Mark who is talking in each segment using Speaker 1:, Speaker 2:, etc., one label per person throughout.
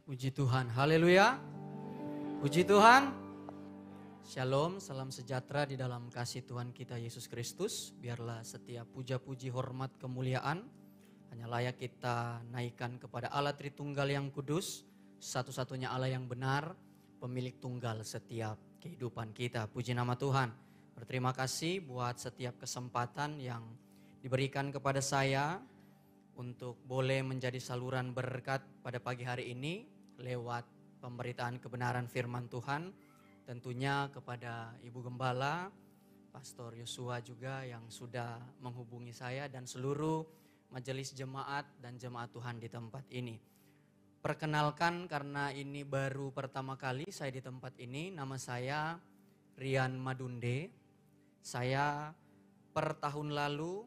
Speaker 1: Puji Tuhan, haleluya. Puji Tuhan. Shalom, salam sejahtera di dalam kasih Tuhan kita Yesus Kristus. Biarlah setiap puja-puji, hormat, kemuliaan hanya layak kita naikkan kepada Allah Tritunggal yang kudus, satu-satunya Allah yang benar, pemilik tunggal setiap kehidupan kita. Puji nama Tuhan. Berterima kasih buat setiap kesempatan yang diberikan kepada saya untuk boleh menjadi saluran berkat pada pagi hari ini lewat pemberitaan kebenaran firman Tuhan. Tentunya kepada Ibu Gembala, Pastor Yosua juga yang sudah menghubungi saya dan seluruh majelis jemaat dan jemaat Tuhan di tempat ini. Perkenalkan karena ini baru pertama kali saya di tempat ini, nama saya Rian Madunde. Saya per tahun lalu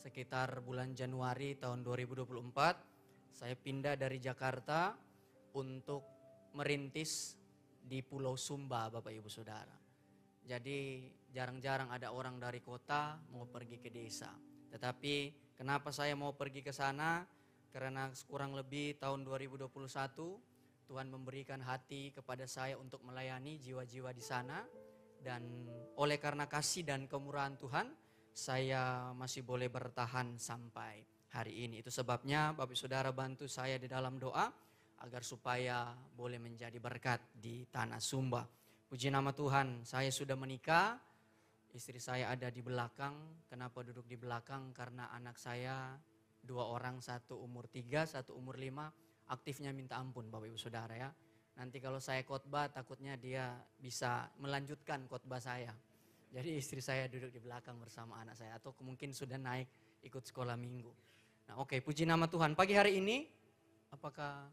Speaker 1: sekitar bulan Januari tahun 2024 saya pindah dari Jakarta untuk merintis di Pulau Sumba, Bapak Ibu Saudara. Jadi jarang-jarang ada orang dari kota mau pergi ke desa. Tetapi kenapa saya mau pergi ke sana? Karena kurang lebih tahun 2021 Tuhan memberikan hati kepada saya untuk melayani jiwa-jiwa di sana. Dan oleh karena kasih dan kemurahan Tuhan, saya masih boleh bertahan sampai hari ini. Itu sebabnya Bapak Saudara bantu saya di dalam doa agar supaya boleh menjadi berkat di tanah Sumba. Puji nama Tuhan, saya sudah menikah, istri saya ada di belakang. Kenapa duduk di belakang? Karena anak saya 2 orang, satu umur 3, satu umur 5, aktifnya minta ampun Bapak Ibu Saudara ya. Nanti kalau saya khotbah takutnya dia bisa melanjutkan khotbah saya. Jadi istri saya duduk di belakang bersama anak saya atau mungkin sudah naik ikut sekolah minggu. Nah oke, puji nama Tuhan. Pagi hari ini apakah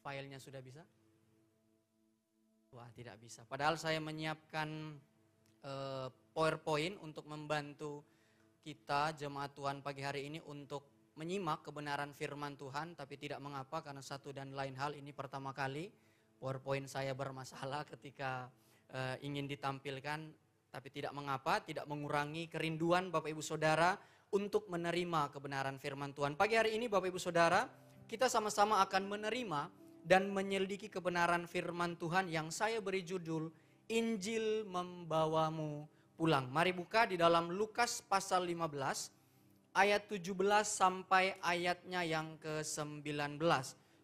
Speaker 1: filenya sudah bisa? Wah, tidak bisa. Padahal saya menyiapkan PowerPoint untuk membantu kita jemaat Tuhan pagi hari ini untuk menyimak kebenaran firman Tuhan, tapi tidak mengapa karena satu dan lain hal ini pertama kali PowerPoint saya bermasalah ketika ingin ditampilkan, tapi tidak mengapa, tidak mengurangi kerinduan Bapak Ibu Saudara untuk menerima kebenaran firman Tuhan. Pagi hari ini Bapak Ibu Saudara, kita sama-sama akan menerima dan menyelidiki kebenaran firman Tuhan yang saya beri judul Injil Membawamu Pulang. Mari buka di dalam Lukas pasal 15 ayat 17 sampai ayatnya yang ke-19.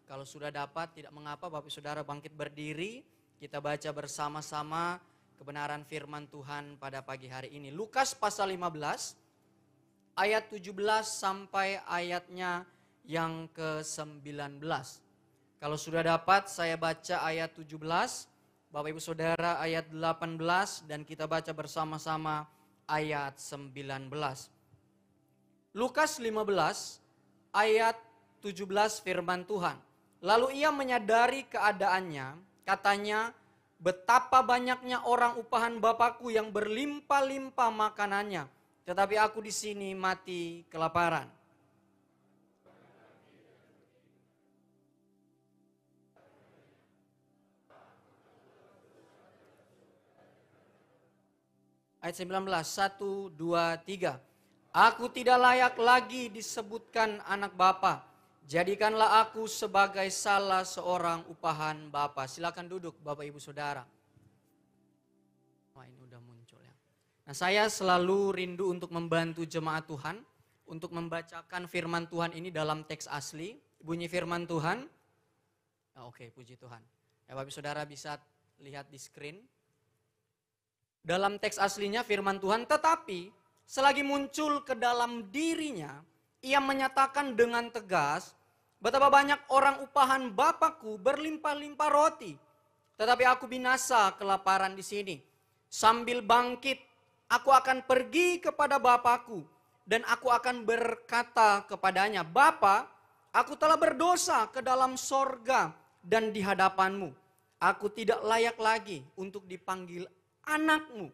Speaker 1: Kalau sudah dapat tidak mengapa Bapak Saudara bangkit berdiri, kita baca bersama-sama kebenaran firman Tuhan pada pagi hari ini. Lukas pasal 15 ayat 17 sampai ayatnya yang ke-19. Kalau sudah dapat saya baca ayat 17, Bapak Ibu Saudara ayat 18 dan kita baca bersama-sama ayat 19. Lukas 15 ayat 17 firman Tuhan. Lalu ia menyadari keadaannya, katanya, betapa banyaknya orang upahan Bapakku yang berlimpah-limpah makanannya, tetapi aku di sini mati kelaparan. Ayat 19, 1, 2, 3. Aku tidak layak lagi disebutkan anak Bapa. Jadikanlah aku sebagai salah seorang upahan Bapa. Silakan duduk Bapak Ibu Saudara. Wah ini udah muncul ya. Nah saya selalu rindu untuk membantu jemaat Tuhan. Untuk membacakan firman Tuhan ini dalam teks asli. Bunyi firman Tuhan. Oke, puji Tuhan. Ya Bapak Ibu Saudara bisa lihat di screen. Dalam teks aslinya firman Tuhan, tetapi selagi muncul ke dalam dirinya, ia menyatakan dengan tegas, betapa banyak orang upahan Bapakku berlimpah-limpah roti, tetapi aku binasa kelaparan di sini. Sambil bangkit, aku akan pergi kepada Bapakku, dan aku akan berkata kepadanya, Bapa, aku telah berdosa ke dalam sorga dan di hadapanmu. Aku tidak layak lagi untuk dipanggil anakmu.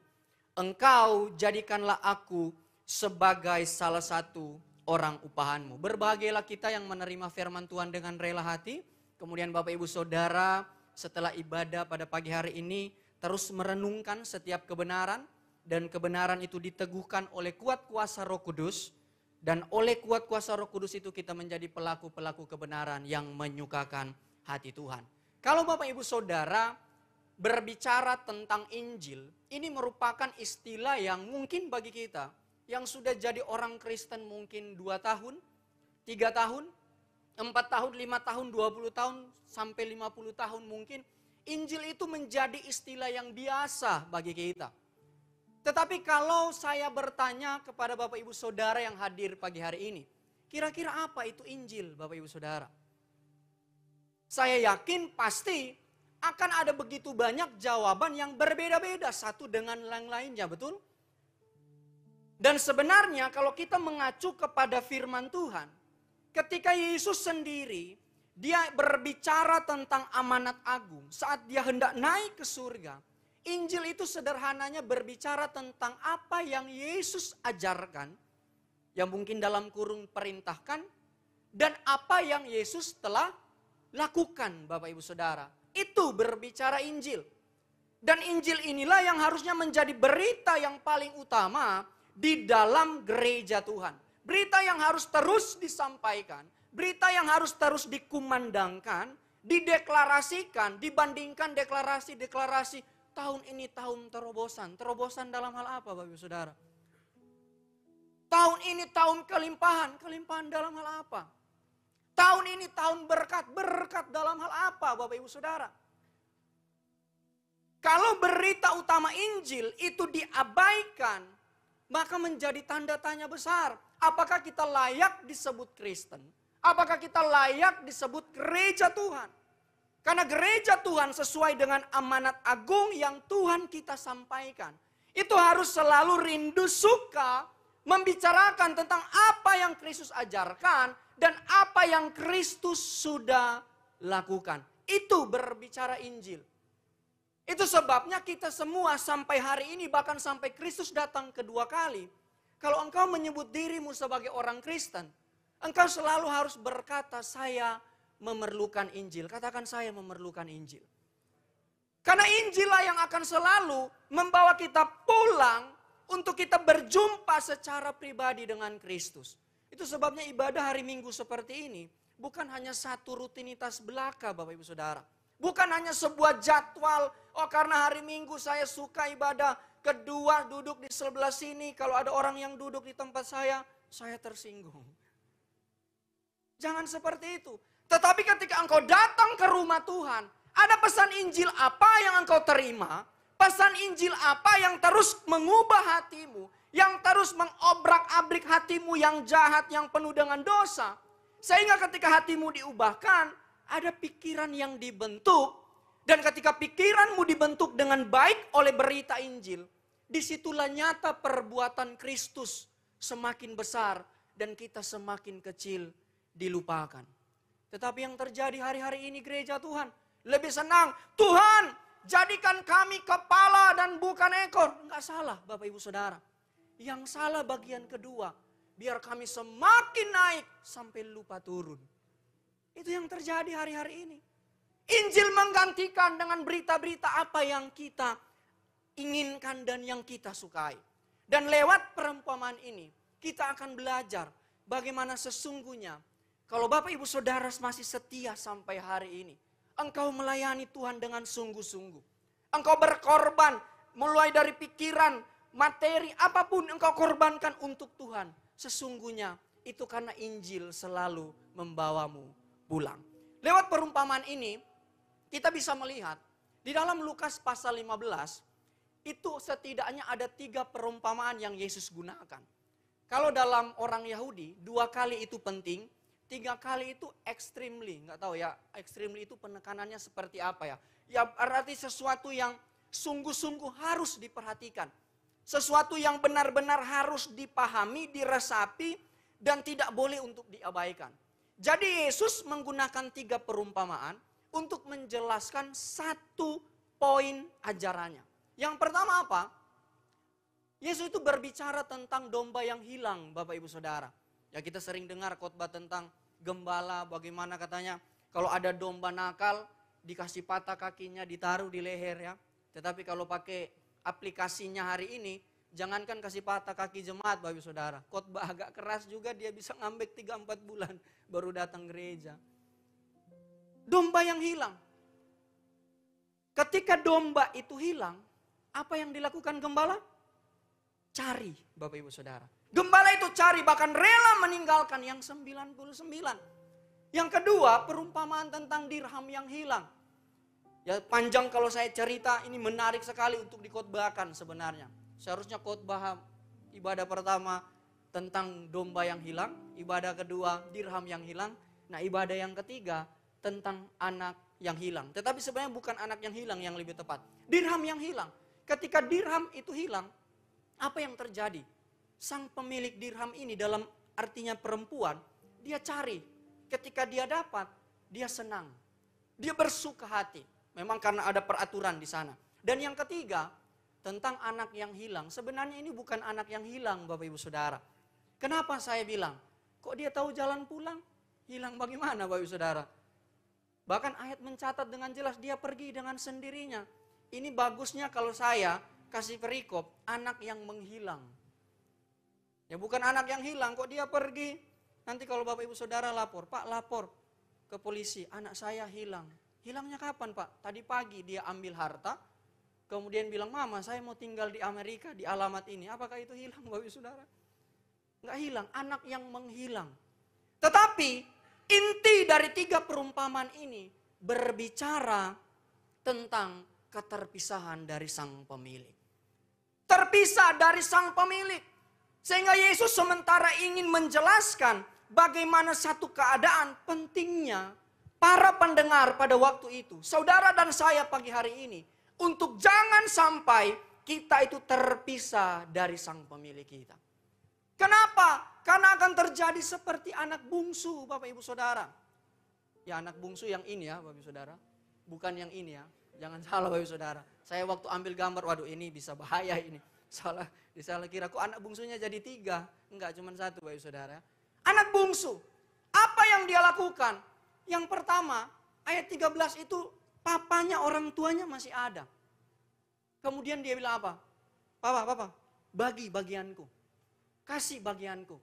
Speaker 1: Engkau jadikanlah aku sebagai salah satu orang upahanmu. Berbahagialah kita yang menerima firman Tuhan dengan rela hati. Kemudian Bapak Ibu Saudara setelah ibadah pada pagi hari ini terus merenungkan setiap kebenaran. Dan kebenaran itu diteguhkan oleh kuat kuasa Roh Kudus. Dan oleh kuat kuasa Roh Kudus itu kita menjadi pelaku-pelaku kebenaran yang menyukakan hati Tuhan. Kalau Bapak Ibu Saudara berbicara tentang Injil, ini merupakan istilah yang mungkin bagi kita yang sudah jadi orang Kristen mungkin 2 tahun, 3 tahun, 4 tahun, 5 tahun, 20 tahun, sampai 50 tahun mungkin. Injil itu menjadi istilah yang biasa bagi kita. Tetapi kalau saya bertanya kepada Bapak Ibu Saudara yang hadir pagi hari ini, kira-kira apa itu Injil Bapak Ibu Saudara? Saya yakin pasti akan ada begitu banyak jawaban yang berbeda-beda satu dengan yang lainnya, betul? Dan sebenarnya kalau kita mengacu kepada firman Tuhan, ketika Yesus sendiri, dia berbicara tentang amanat agung saat dia hendak naik ke surga. Injil itu sederhananya berbicara tentang apa yang Yesus ajarkan, yang mungkin dalam kurung perintahkan, dan apa yang Yesus telah lakukan Bapak Ibu Saudara. Itu berbicara Injil. Dan Injil inilah yang harusnya menjadi berita yang paling utama di dalam gereja Tuhan. Berita yang harus terus disampaikan, berita yang harus terus dikumandangkan, dideklarasikan, dibandingkan deklarasi-deklarasi tahun ini tahun terobosan. Terobosan dalam hal apa Bapak Ibu Saudara? Tahun ini tahun kelimpahan. Kelimpahan dalam hal apa? Tahun ini tahun berkat. Berkat dalam hal apa Bapak Ibu Saudara? Kalau berita utama Injil itu diabaikan, maka menjadi tanda tanya besar. Apakah kita layak disebut Kristen? Apakah kita layak disebut gereja Tuhan? Karena gereja Tuhan sesuai dengan amanat agung yang Tuhan kita sampaikan. Itu harus selalu rindu suka membicarakan tentang apa yang Kristus ajarkan dan apa yang Kristus sudah lakukan. Itu berbicara Injil. Itu sebabnya kita semua sampai hari ini bahkan sampai Kristus datang kedua kali. Kalau engkau menyebut dirimu sebagai orang Kristen, engkau selalu harus berkata saya memerlukan Injil. Katakan saya memerlukan Injil. Karena Injillah yang akan selalu membawa kita pulang untuk kita berjumpa secara pribadi dengan Kristus. Itu sebabnya ibadah hari Minggu seperti ini bukan hanya satu rutinitas belaka Bapak Ibu Saudara. Bukan hanya sebuah jadwal, oh karena hari Minggu saya suka ibadah, kedua duduk di sebelah sini, kalau ada orang yang duduk di tempat saya tersinggung. Jangan seperti itu. Tetapi ketika engkau datang ke rumah Tuhan, ada pesan Injil apa yang engkau terima, pesan Injil apa yang terus mengubah hatimu, yang terus mengobrak-abrik hatimu yang jahat, yang penuh dengan dosa. Sehingga ketika hatimu diubahkan, ada pikiran yang dibentuk. Dan ketika pikiranmu dibentuk dengan baik oleh berita Injil, disitulah nyata perbuatan Kristus semakin besar dan kita semakin kecil dilupakan. Tetapi yang terjadi hari-hari ini gereja Tuhan lebih senang, Tuhan jadikan kami kepala dan bukan ekor. Enggak salah Bapak Ibu Saudara. Yang salah bagian kedua, biar kami semakin naik sampai lupa turun. Itu yang terjadi hari-hari ini. Injil menggantikan dengan berita-berita apa yang kita inginkan dan yang kita sukai. Dan lewat perumpamaan ini, kita akan belajar bagaimana sesungguhnya kalau Bapak Ibu Saudara masih setia sampai hari ini, engkau melayani Tuhan dengan sungguh-sungguh. Engkau berkorban mulai dari pikiran, materi, apapun engkau korbankan untuk Tuhan. Sesungguhnya itu karena Injil selalu membawamu pulang. Lewat perumpamaan ini, kita bisa melihat di dalam Lukas pasal 15, itu setidaknya ada 3 perumpamaan yang Yesus gunakan. Kalau dalam orang Yahudi, 2 kali itu penting, 3 kali itu extremely, nggak tahu ya, extremely itu penekanannya seperti apa ya. Ya berarti sesuatu yang sungguh-sungguh harus diperhatikan. Sesuatu yang benar-benar harus dipahami, diresapi, dan tidak boleh untuk diabaikan. Jadi Yesus menggunakan 3 perumpamaan untuk menjelaskan 1 poin ajarannya. Yang pertama apa? Yesus itu berbicara tentang domba yang hilang Bapak Ibu Saudara. Ya kita sering dengar khotbah tentang gembala, bagaimana katanya kalau ada domba nakal dikasih patah kakinya ditaruh di leher ya. Tetapi kalau pakai aplikasinya hari ini, jangankan kasih patah kaki jemaat Bapak Ibu Saudara, khotbah agak keras juga dia bisa ngambek 3-4 bulan baru datang gereja. Domba yang hilang. Ketika domba itu hilang, apa yang dilakukan gembala? Cari, Bapak Ibu Saudara. Gembala itu cari, bahkan rela meninggalkan yang 99. Yang kedua, perumpamaan tentang dirham yang hilang. Ya panjang kalau saya cerita, ini menarik sekali untuk dikhotbahkan sebenarnya. Seharusnya khotbah ibadah pertama tentang domba yang hilang, ibadah kedua dirham yang hilang, nah ibadah yang ketiga tentang anak yang hilang. Tetapi sebenarnya bukan anak yang hilang yang lebih tepat, dirham yang hilang. Ketika dirham itu hilang, apa yang terjadi? Sang pemilik dirham ini, dalam artinya perempuan, dia cari. Ketika dia dapat, dia senang, dia bersuka hati. Memang karena ada peraturan di sana. Dan yang ketiga, tentang anak yang hilang. Sebenarnya ini bukan anak yang hilang, Bapak Ibu Saudara. Kenapa saya bilang? Kok dia tahu jalan pulang? Hilang bagaimana, Bapak Ibu Saudara? Bahkan ayat mencatat dengan jelas, dia pergi dengan sendirinya. Ini bagusnya kalau saya kasih perikop, anak yang menghilang. Ya bukan anak yang hilang, kok dia pergi. Nanti kalau Bapak Ibu Saudara lapor, Pak lapor ke polisi, anak saya hilang. Hilangnya kapan, Pak? Tadi pagi dia ambil harta, kemudian bilang, Mama saya mau tinggal di Amerika, di alamat ini. Apakah itu hilang, Bapak Ibu Saudara? Enggak hilang, anak yang menghilang. Tetapi inti dari 3 perumpamaan ini berbicara tentang keterpisahan dari sang pemilik. Terpisah dari sang pemilik. Sehingga Yesus sementara ingin menjelaskan bagaimana satu keadaan pentingnya para pendengar pada waktu itu, saudara dan saya pagi hari ini, untuk jangan sampai kita itu terpisah dari sang pemilik kita. Kenapa? Karena akan terjadi seperti anak bungsu, Bapak Ibu Saudara. Ya anak bungsu yang ini ya Bapak Ibu Saudara, bukan yang ini ya. Jangan salah Bapak Ibu Saudara. Saya waktu ambil gambar, waduh ini bisa bahaya ini. Salah kira, kok anak bungsunya jadi 3? Enggak, cuma 1 Bapak Ibu Saudara. Anak bungsu, apa yang dia lakukan? Yang pertama, ayat 13 itu papanya, orang tuanya masih ada. Kemudian dia bilang apa? Papa, bagi bagianku. Kasih bagianku.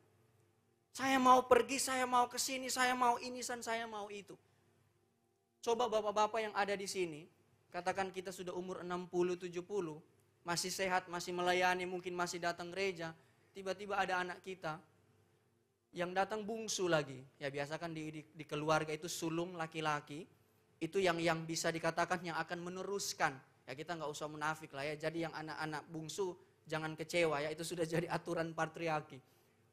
Speaker 1: Saya mau pergi, saya mau ke sini, saya mau ini, dan saya mau itu. Coba bapak-bapak yang ada di sini, katakan kita sudah umur 60-70, masih sehat, masih melayani, mungkin masih datang gereja. Tiba-tiba ada anak kita yang datang bungsu lagi. Ya biasa kan di keluarga itu sulung laki-laki, itu yang bisa dikatakan yang akan meneruskan. Ya kita nggak usah munafik lah ya, jadi yang anak-anak bungsu jangan kecewa ya, itu sudah jadi aturan patriarki.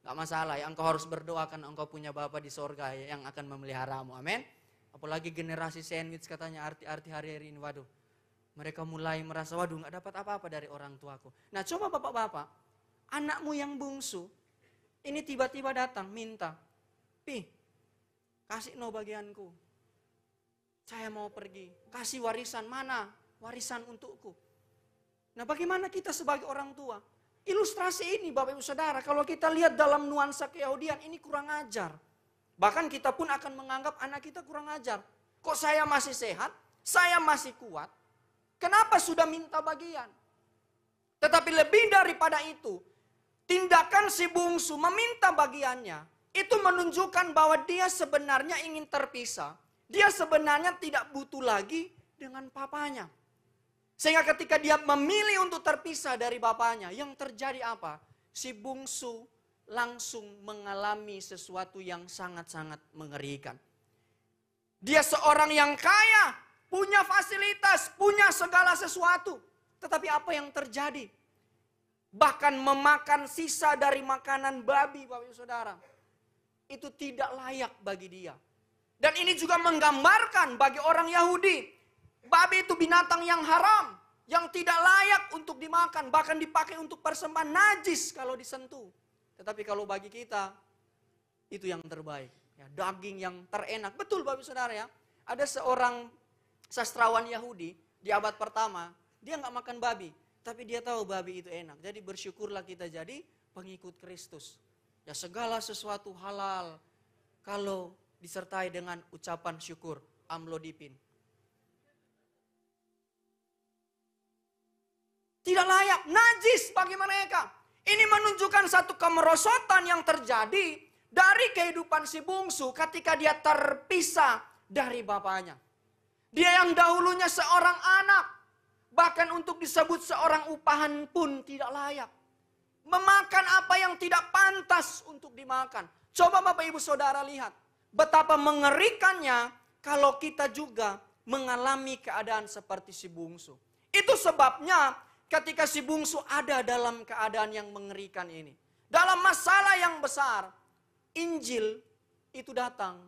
Speaker 1: Gak masalah ya, engkau harus berdoa karena engkau punya Bapa di sorga ya, yang akan memeliharamu, amin. Apalagi generasi sandwich katanya arti hari-hari ini, waduh. Mereka mulai merasa, waduh gak dapat apa-apa dari orang tuaku. Nah coba bapak-bapak, anakmu yang bungsu, ini tiba-tiba datang minta, Pi, kasih no bagianku. Saya mau pergi, kasih warisan, mana warisan untukku. Nah bagaimana kita sebagai orang tua? Ilustrasi ini Bapak Ibu Saudara, kalau kita lihat dalam nuansa keyahudian ini kurang ajar. Bahkan kita pun akan menganggap anak kita kurang ajar. Kok saya masih sehat, saya masih kuat, kenapa sudah minta bagian? Tetapi lebih daripada itu, tindakan si bungsu meminta bagiannya, itu menunjukkan bahwa dia sebenarnya ingin terpisah. Dia sebenarnya tidak butuh lagi dengan papanya. Sehingga ketika dia memilih untuk terpisah dari bapaknya, yang terjadi apa? Si bungsu langsung mengalami sesuatu yang sangat-sangat mengerikan. Dia seorang yang kaya, punya fasilitas, punya segala sesuatu. Tetapi apa yang terjadi? Bahkan memakan sisa dari makanan babi, Bapak Ibu Saudara. Itu tidak layak bagi dia. Dan ini juga menggambarkan bagi orang Yahudi. Babi itu binatang yang haram, yang tidak layak untuk dimakan, bahkan dipakai untuk persembahan, najis kalau disentuh. Tetapi kalau bagi kita, itu yang terbaik. Ya, daging yang terenak. Betul Bapak Saudara ya, ada seorang sastrawan Yahudi di abad pertama, dia nggak makan babi, tapi dia tahu babi itu enak. Jadi bersyukurlah kita jadi pengikut Kristus. Ya segala sesuatu halal, kalau disertai dengan ucapan syukur, amlodipin. Tidak layak, najis bagi mereka. Ini menunjukkan satu kemerosotan yang terjadi dari kehidupan si bungsu ketika dia terpisah dari bapaknya. Dia yang dahulunya seorang anak, bahkan untuk disebut seorang upahan pun tidak layak. Memakan apa yang tidak pantas untuk dimakan. Coba Bapak Ibu Saudara lihat, betapa mengerikannya kalau kita juga mengalami keadaan seperti si bungsu. Itu sebabnya ketika si bungsu ada dalam keadaan yang mengerikan ini, dalam masalah yang besar, Injil itu datang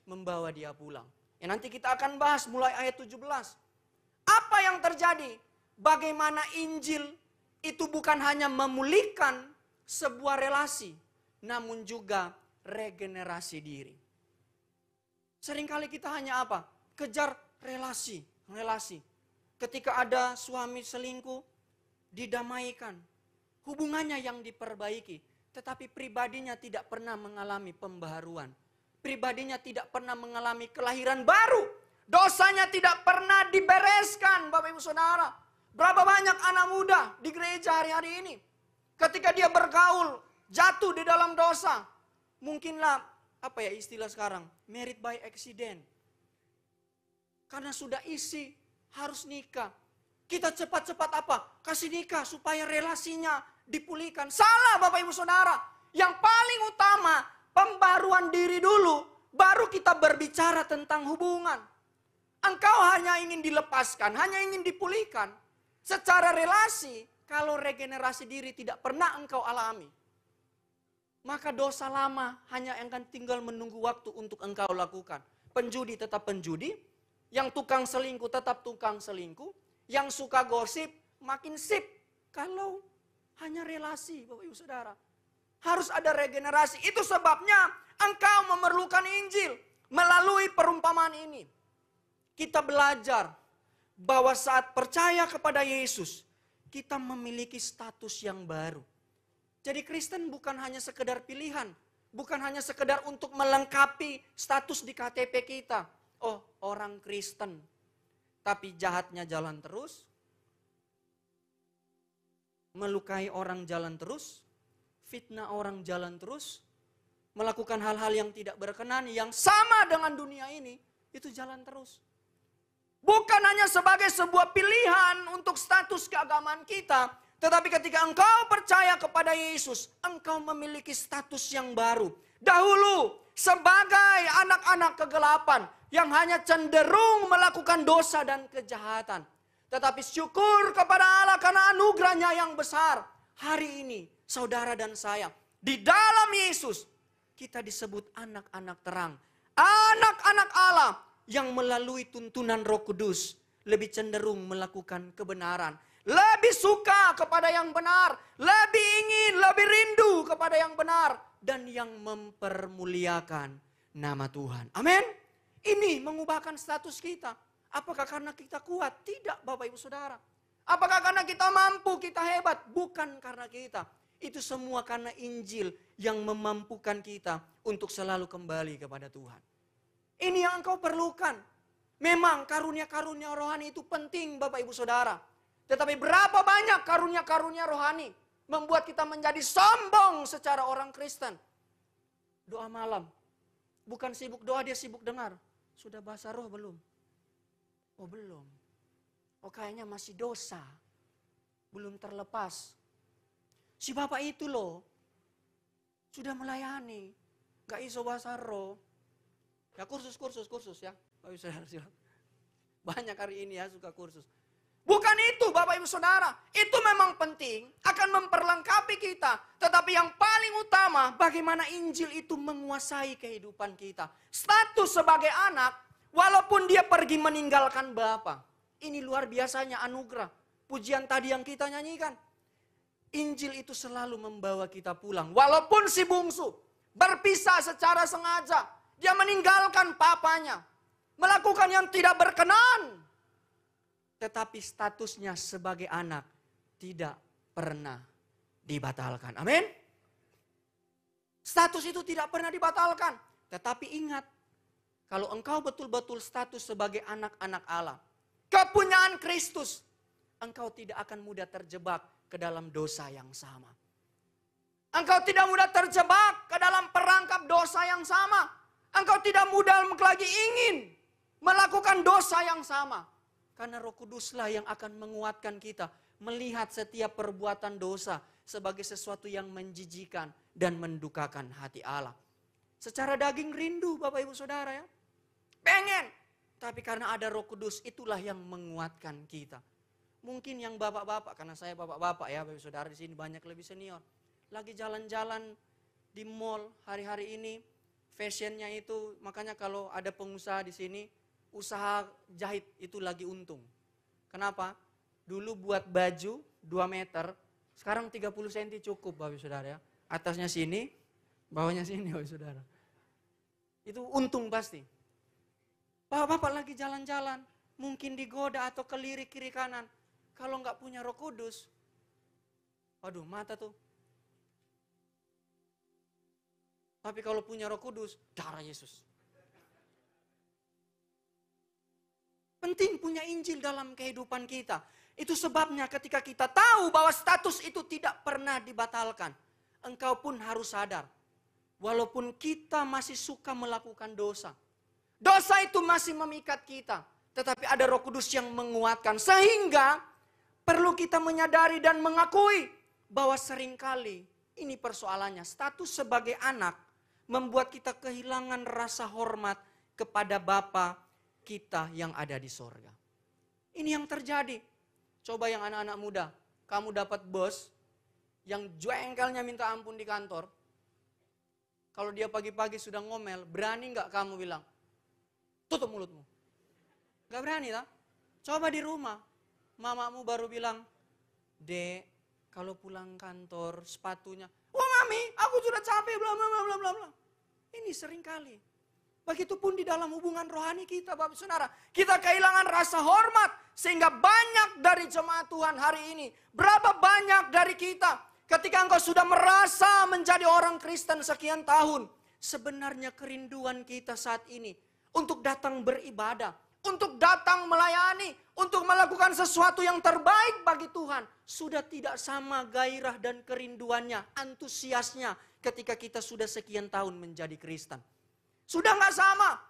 Speaker 1: membawa dia pulang. Ya, nanti kita akan bahas mulai ayat 17. Apa yang terjadi? Bagaimana Injil itu bukan hanya memulihkan sebuah relasi, namun juga regenerasi diri. Seringkali kita hanya apa? Kejar relasi. Ketika ada suami selingkuh, didamaikan. Hubungannya yang diperbaiki. Tetapi pribadinya tidak pernah mengalami pembaharuan. Pribadinya tidak pernah mengalami kelahiran baru. Dosanya tidak pernah dibereskan, Bapak Ibu Saudara. Berapa banyak anak muda di gereja hari-hari ini, ketika dia bergaul, jatuh di dalam dosa. Mungkinlah, apa ya istilah sekarang, married by accident. Karena sudah isi, harus nikah. Kita cepat-cepat apa? Kasih nikah supaya relasinya dipulihkan. Salah Bapak Ibu Saudara. Yang paling utama, pembaruan diri dulu, baru kita berbicara tentang hubungan. Engkau hanya ingin dilepaskan, hanya ingin dipulihkan. Secara relasi, kalau regenerasi diri tidak pernah engkau alami, maka dosa lama hanya akan tinggal menunggu waktu untuk engkau lakukan. Penjudi tetap penjudi, yang tukang selingkuh tetap tukang selingkuh, yang suka gosip makin sip. Kalau hanya relasi, Bapak Ibu Saudara. Harus ada regenerasi. Itu sebabnya engkau memerlukan Injil. Melalui perumpamaan ini, kita belajar bahwa saat percaya kepada Yesus, kita memiliki status yang baru. Jadi Kristen bukan hanya sekedar pilihan, bukan hanya sekedar untuk melengkapi status di KTP kita. Oh, orang Kristen, tapi jahatnya jalan terus, melukai orang jalan terus, fitnah orang jalan terus, melakukan hal-hal yang tidak berkenan, yang sama dengan dunia ini, itu jalan terus. Bukan hanya sebagai sebuah pilihan untuk status keagamaan kita, tetapi ketika engkau percaya kepada Yesus, engkau memiliki status yang baru. Dahulu sebagai anak-anak kegelapan yang hanya cenderung melakukan dosa dan kejahatan. Tetapi syukur kepada Allah karena anugerahnya yang besar. Hari ini saudara dan saya di dalam Yesus, kita disebut anak-anak terang. Anak-anak Allah yang melalui tuntunan Roh Kudus lebih cenderung melakukan kebenaran. Lebih suka kepada yang benar. Lebih ingin, lebih rindu kepada yang benar. Dan yang mempermuliakan nama Tuhan. Amin. Ini mengubahkan status kita. Apakah karena kita kuat? Tidak Bapak Ibu Saudara. Apakah karena kita mampu, kita hebat? Bukan karena kita. Itu semua karena Injil yang memampukan kita untuk selalu kembali kepada Tuhan. Ini yang engkau perlukan. Memang karunia-karunia rohani itu penting Bapak Ibu Saudara. Tetapi berapa banyak karunia-karunia rohani membuat kita menjadi sombong secara orang Kristen. Doa malam. Bukan sibuk doa, dia sibuk dengar. Sudah bahasa roh belum? Oh belum. Oh kayaknya masih dosa. Belum terlepas. Si bapak itu loh. Sudah melayani. Gak iso bahasa roh. Ya kursus ya. Banyak hari ini ya suka kursus. Bukan itu Bapak Ibu Saudara. Itu memang penting. Akan memperlengkapi kita. Tetapi yang paling utama. Bagaimana Injil itu menguasai kehidupan kita. Status sebagai anak. Walaupun dia pergi meninggalkan Bapa. Ini luar biasanya anugerah. Pujian tadi yang kita nyanyikan. Injil itu selalu membawa kita pulang. Walaupun si bungsu berpisah secara sengaja. Dia meninggalkan papanya. Melakukan yang tidak berkenan. Tetapi statusnya sebagai anak tidak pernah dibatalkan. Amin. Status itu tidak pernah dibatalkan. Tetapi ingat. Kalau engkau betul-betul status sebagai anak-anak Allah. Kepunyaan Kristus. Engkau tidak akan mudah terjebak ke dalam dosa yang sama. Engkau tidak mudah terjebak ke dalam perangkap dosa yang sama. Engkau tidak mudah lagi ingin melakukan dosa yang sama. Karena Roh Kuduslah yang akan menguatkan kita melihat setiap perbuatan dosa sebagai sesuatu yang menjijikan dan mendukakan hati Allah. Secara daging rindu Bapak Ibu Saudara ya. Pengen. Tapi karena ada Roh Kudus itulah yang menguatkan kita. Mungkin yang bapak-bapak, karena saya bapak-bapak ya Bapak Ibu Saudara di sini banyak lebih senior. Lagi jalan-jalan di mall hari-hari ini. Fashionnya itu makanya kalau ada pengusaha di sini. Usaha jahit itu lagi untung. Kenapa? Dulu buat baju 2 meter, sekarang 30 cm cukup Bapak Saudara ya. Atasnya sini, bawahnya sini Bapak Saudara. Itu untung pasti. Bapak-bapak lagi jalan-jalan, mungkin digoda atau kelirik kiri kanan. Kalau nggak punya Roh Kudus, waduh mata tuh. Tapi kalau punya Roh Kudus, darah Yesus. Penting punya Injil dalam kehidupan kita. Itu sebabnya ketika kita tahu bahwa status itu tidak pernah dibatalkan. Engkau pun harus sadar. Walaupun kita masih suka melakukan dosa. Dosa itu masih memikat kita. Tetapi ada Roh Kudus yang menguatkan. Sehingga perlu kita menyadari dan mengakui bahwa seringkali ini persoalannya. Status sebagai anak membuat kita kehilangan rasa hormat kepada Bapa kita yang ada di sorga. Ini yang terjadi. Coba yang anak-anak muda, kamu dapat bos yang jengkelnya minta ampun di kantor. Kalau dia pagi-pagi sudah ngomel, berani nggak kamu bilang, tutup mulutmu? Nggak berani tak? Coba di rumah, mamamu baru bilang, Dek, kalau pulang kantor sepatunya, wah mami, aku sudah capek, bla bla bla bla bla. Ini sering kali. Begitupun di dalam hubungan rohani kita Bapak Saudara. Kita kehilangan rasa hormat. Sehingga banyak dari jemaat Tuhan hari ini. Berapa banyak dari kita. Ketika engkau sudah merasa menjadi orang Kristen sekian tahun. Sebenarnya kerinduan kita saat ini. Untuk datang beribadah. Untuk datang melayani. Untuk melakukan sesuatu yang terbaik bagi Tuhan. Sudah tidak sama gairah dan kerinduannya. Antusiasnya ketika kita sudah sekian tahun menjadi Kristen. Sudah nggak sama.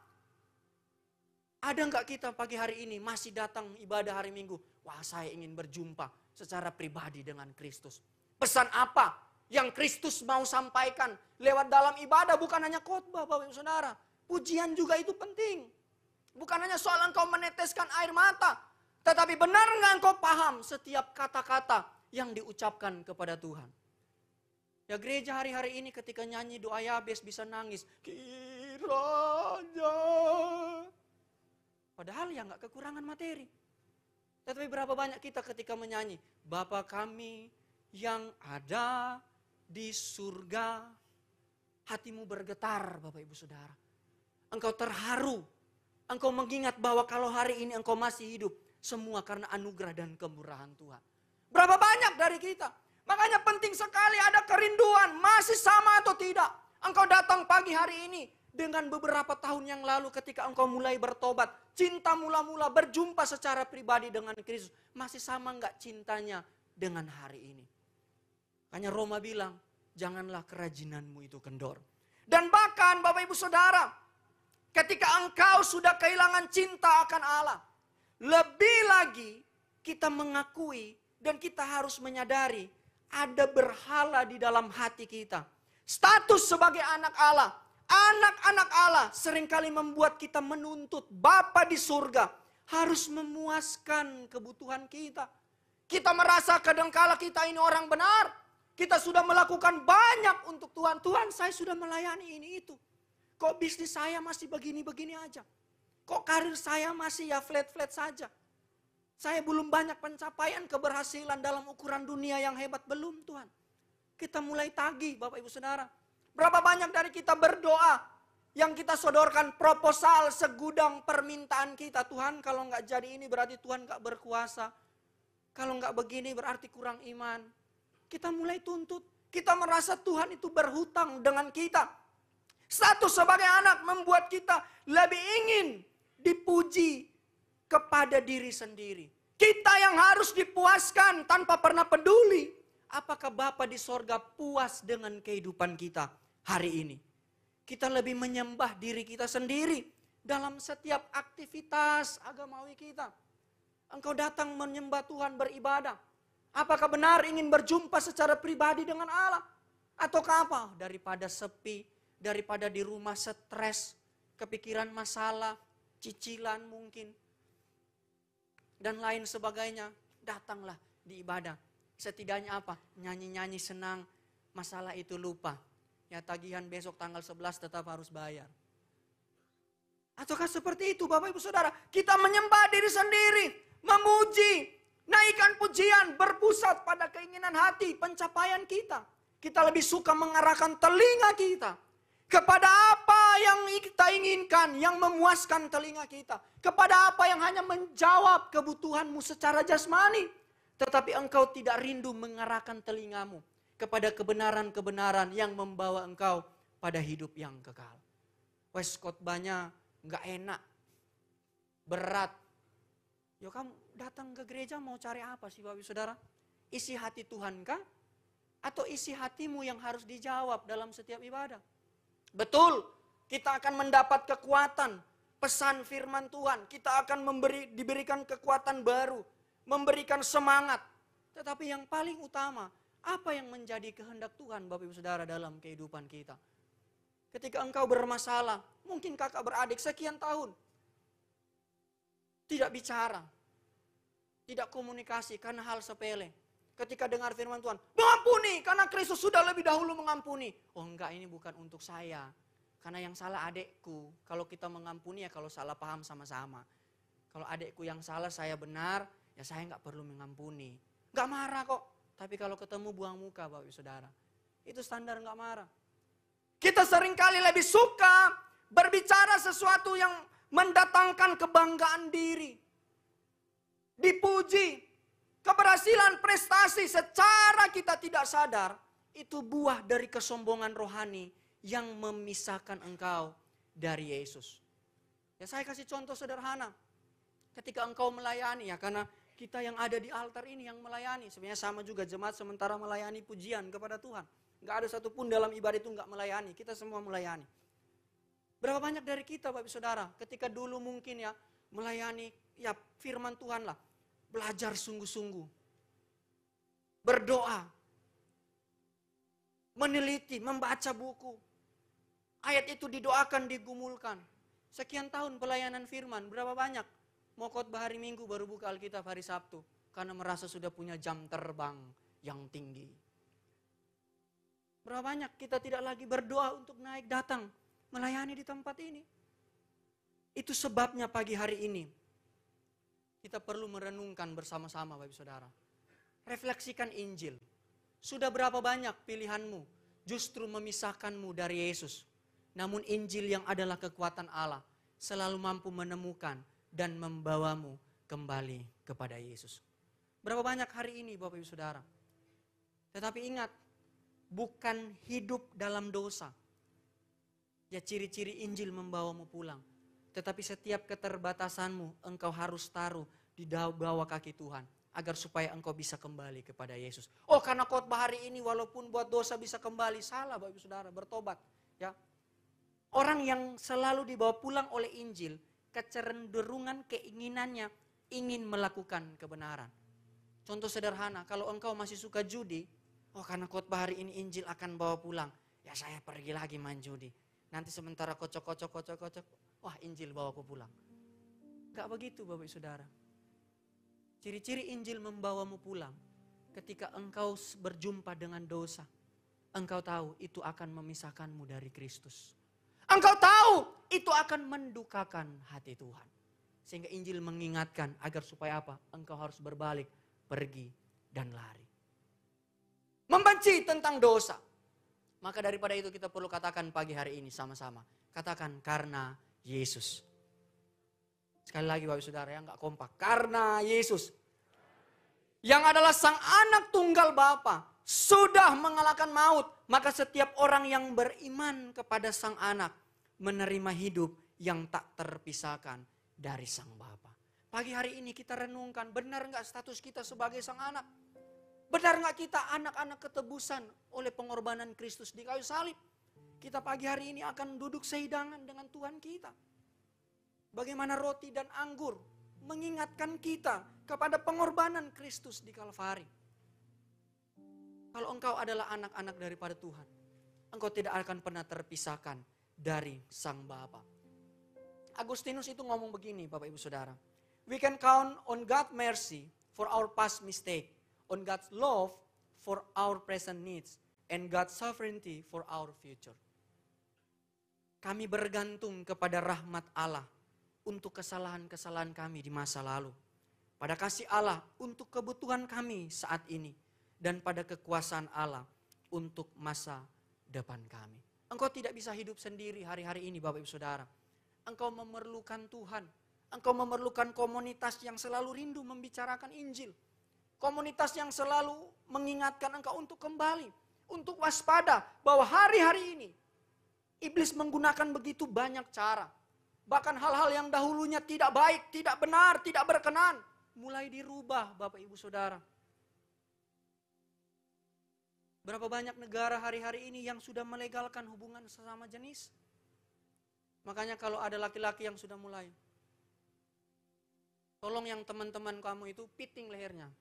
Speaker 1: Ada nggak kita pagi hari ini masih datang ibadah hari Minggu? Wah saya ingin berjumpa secara pribadi dengan Kristus. Pesan apa yang Kristus mau sampaikan lewat dalam ibadah? Bukan hanya khotbah Bapak Ibu Saudara. Pujian juga itu penting. Bukan hanya soal engkau meneteskan air mata. Tetapi benar nggak engkau paham setiap kata-kata yang diucapkan kepada Tuhan. Ya gereja hari-hari ini ketika nyanyi doa Yabes bisa nangis. Kiranya. Padahal ya nggak kekurangan materi. Tetapi berapa banyak kita ketika menyanyi. Bapa kami yang ada di surga. Hatimu bergetar Bapak Ibu Saudara. Engkau terharu. Engkau mengingat bahwa kalau hari ini engkau masih hidup. Semua karena anugerah dan kemurahan Tuhan. Berapa banyak dari kita. Makanya penting sekali ada kerinduan. Masih sama atau tidak. Engkau datang pagi hari ini. Dengan beberapa tahun yang lalu ketika engkau mulai bertobat. Cinta mula-mula berjumpa secara pribadi dengan Kristus. Masih sama enggak cintanya dengan hari ini. Makanya Roma bilang. Janganlah kerajinanmu itu kendor. Dan bahkan Bapak Ibu Saudara. Ketika engkau sudah kehilangan cinta akan Allah. Lebih lagi kita mengakui. Dan kita harus menyadari. Ada berhala di dalam hati kita. Status sebagai anak Allah. Anak-anak Allah seringkali membuat kita menuntut Bapa di surga. Harus memuaskan kebutuhan kita. Kita merasa kadangkala kita ini orang benar. Kita sudah melakukan banyak untuk Tuhan. Tuhan saya sudah melayani ini itu. Kok bisnis saya masih begini-begini aja. Kok karir saya masih ya flat-flat saja. Saya belum banyak pencapaian keberhasilan dalam ukuran dunia yang hebat. Belum Tuhan. Kita mulai tagih Bapak Ibu Saudara. Berapa banyak dari kita berdoa. Yang kita sodorkan proposal segudang permintaan kita. Tuhan kalau nggak jadi ini berarti Tuhan nggak berkuasa. Kalau nggak begini berarti kurang iman. Kita mulai tuntut. Kita merasa Tuhan itu berhutang dengan kita. Status sebagai anak membuat kita lebih ingin dipuji kepada diri sendiri. Kita yang harus dipuaskan tanpa pernah peduli. Apakah Bapa di sorga puas dengan kehidupan kita hari ini? Kita lebih menyembah diri kita sendiri dalam setiap aktivitas agamawi kita. Engkau datang menyembah Tuhan, beribadah. Apakah benar ingin berjumpa secara pribadi dengan Allah? Ataukah apa? Daripada sepi, daripada di rumah stres, kepikiran masalah, cicilan mungkin, dan lain sebagainya. Datanglah di ibadah. Setidaknya apa? Nyanyi-nyanyi senang, masalah itu lupa. Ya tagihan besok tanggal 11 tetap harus bayar. Ataukah seperti itu Bapak Ibu Saudara? Kita menyembah diri sendiri, memuji, naikkan pujian, berpusat pada keinginan hati, pencapaian kita. Kita lebih suka mengarahkan telinga kita kepada apa yang kita inginkan, yang memuaskan telinga kita. Kepada apa yang hanya menjawab kebutuhanmu secara jasmani. Tetapi engkau tidak rindu mengarahkan telingamu kepada kebenaran-kebenaran yang membawa engkau pada hidup yang kekal. Wes khotbahnya nggak enak, berat. Yo kamu datang ke gereja mau cari apa sih Bapak Ibu Saudara? Isi hati Tuhan kah? Atau isi hatimu yang harus dijawab dalam setiap ibadah? Betul, kita akan mendapat kekuatan, pesan firman Tuhan. Kita akan diberikan kekuatan baru, memberikan semangat. Tetapi yang paling utama, apa yang menjadi kehendak Tuhan Bapak Ibu Saudara dalam kehidupan kita? Ketika engkau bermasalah, mungkin kakak beradik sekian tahun tidak bicara, tidak komunikasi karena hal sepele. Ketika dengar firman Tuhan, mengampuni karena Kristus sudah lebih dahulu mengampuni. Oh enggak, ini bukan untuk saya. Karena yang salah adekku. Kalau kita mengampuni ya kalau salah paham sama-sama. Kalau adekku yang salah, saya benar, ya saya enggak perlu mengampuni. Enggak marah kok. Tapi kalau ketemu buang muka Bapak Ibu Saudara. Itu standar enggak marah. Kita seringkali lebih suka berbicara sesuatu yang mendatangkan kebanggaan diri. Dipuji. Keberhasilan prestasi secara kita tidak sadar, itu buah dari kesombongan rohani yang memisahkan engkau dari Yesus. Ya saya kasih contoh sederhana. Ketika engkau melayani, ya karena kita yang ada di altar ini yang melayani. Sebenarnya sama juga jemaat sementara melayani pujian kepada Tuhan. Enggak ada satupun dalam ibadah itu enggak melayani. Kita semua melayani. Berapa banyak dari kita Bapak Saudara, ketika dulu mungkin ya melayani ya firman Tuhan lah. Belajar sungguh-sungguh. Berdoa. Meneliti, membaca buku. Ayat itu didoakan, digumulkan. Sekian tahun pelayanan firman, berapa banyak? Mau khotbah hari Minggu baru buka Alkitab hari Sabtu. Karena merasa sudah punya jam terbang yang tinggi. Berapa banyak kita tidak lagi berdoa untuk naik datang. Melayani di tempat ini. Itu sebabnya pagi hari ini. Kita perlu merenungkan bersama-sama Bapak Ibu Saudara. Refleksikan Injil. Sudah berapa banyak pilihanmu justru memisahkanmu dari Yesus. Namun Injil yang adalah kekuatan Allah selalu mampu menemukan dan membawamu kembali kepada Yesus. Berapa banyak hari ini Bapak Ibu Saudara. Tetapi ingat, bukan hidup dalam dosa. Ya ciri-ciri Injil membawamu pulang. Tetapi setiap keterbatasanmu engkau harus taruh di bawah kaki Tuhan. Agar supaya engkau bisa kembali kepada Yesus. Oh karena khotbah hari ini walaupun buat dosa bisa kembali. Salah Bapak Ibu Saudara, bertobat. Ya. Orang yang selalu dibawa pulang oleh Injil. Kecenderungan keinginannya ingin melakukan kebenaran. Contoh sederhana, kalau engkau masih suka judi. Oh karena khotbah hari ini Injil akan bawa pulang. Ya saya pergi lagi main judi. Nanti sementara kocok. Wah Injil bawa aku pulang. Gak begitu Bapak Ibu Saudara. Ciri-ciri Injil membawamu pulang. Ketika engkau berjumpa dengan dosa. Engkau tahu itu akan memisahkanmu dari Kristus. Engkau tahu itu akan mendukakan hati Tuhan. Sehingga Injil mengingatkan agar supaya apa? Engkau harus berbalik, pergi dan lari. Membenci tentang dosa. Maka daripada itu kita perlu katakan pagi hari ini sama-sama. Katakan karena Yesus. Sekali lagi Bapak Saudara yang gak kompak. Karena Yesus. Yang adalah sang anak tunggal Bapa. Sudah mengalahkan maut. Maka setiap orang yang beriman kepada sang anak. Menerima hidup yang tak terpisahkan dari sang Bapa. Pagi hari ini kita renungkan. Benar gak status kita sebagai sang anak? Benar gak kita anak-anak ketebusan oleh pengorbanan Kristus di kayu salib? Kita pagi hari ini akan duduk sehidangan dengan Tuhan kita. Bagaimana roti dan anggur mengingatkan kita kepada pengorbanan Kristus di Kalvari. Kalau engkau adalah anak-anak daripada Tuhan, engkau tidak akan pernah terpisahkan dari Sang Bapa. Agustinus itu ngomong begini, Bapak Ibu Saudara. We can count on God's mercy for our past mistake, on God's love for our present needs, and God's sovereignty for our future. Kami bergantung kepada rahmat Allah untuk kesalahan-kesalahan kami di masa lalu. Pada kasih Allah untuk kebutuhan kami saat ini. Dan pada kekuasaan Allah untuk masa depan kami. Engkau tidak bisa hidup sendiri hari-hari ini, Bapak Ibu Saudara. Engkau memerlukan Tuhan. Engkau memerlukan komunitas yang selalu rindu membicarakan Injil. Komunitas yang selalu mengingatkan engkau untuk kembali. Untuk waspada bahwa hari-hari ini iblis menggunakan begitu banyak cara. Bahkan hal-hal yang dahulunya tidak baik, tidak benar, tidak berkenan. Mulai dirubah, Bapak Ibu Saudara. Berapa banyak negara hari-hari ini yang sudah melegalkan hubungan sesama jenis. Makanya kalau ada laki-laki yang sudah mulai, tolong yang teman-teman kamu itu piting lehernya.